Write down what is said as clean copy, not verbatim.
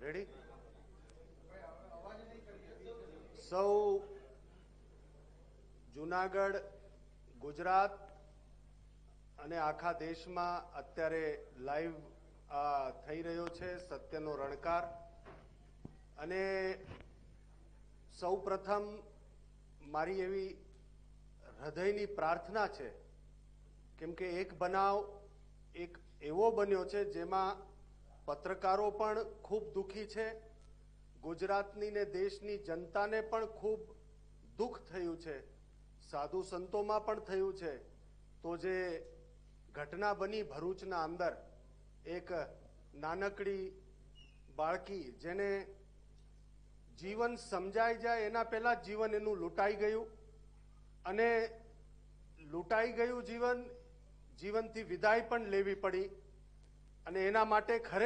Ready? સૌ જુનાગઢ, ગુજરાત અને આખા દેશમાં અત્યારે લાઈવ થઈ રહ્યો છે સત્યનો રણકાર. અને સૌ પ્રથમ મારી એવી હૃદયની પ્રાર્થના છે, કેમ કે એક બનાવ એક એવો બન્યો છે જેમાં પત્રકારો પણ ખૂબ દુઃખી છે, ગુજરાતની ને દેશની જનતાને પણ ખૂબ દુઃખ થયું છે, સાધુ સંતોમાં પણ થયું છે. તો જે ઘટના બની ભરૂચના અંદર, એક નાનકડી બાળકી જેને જીવન સમજાઈ જાય એના પહેલા જીવન એનું લૂંટાઈ ગયું, અને લૂંટાઈ ગયું જીવનથી વિદાય પણ લેવી પડી, અને એના માટે ખરેખર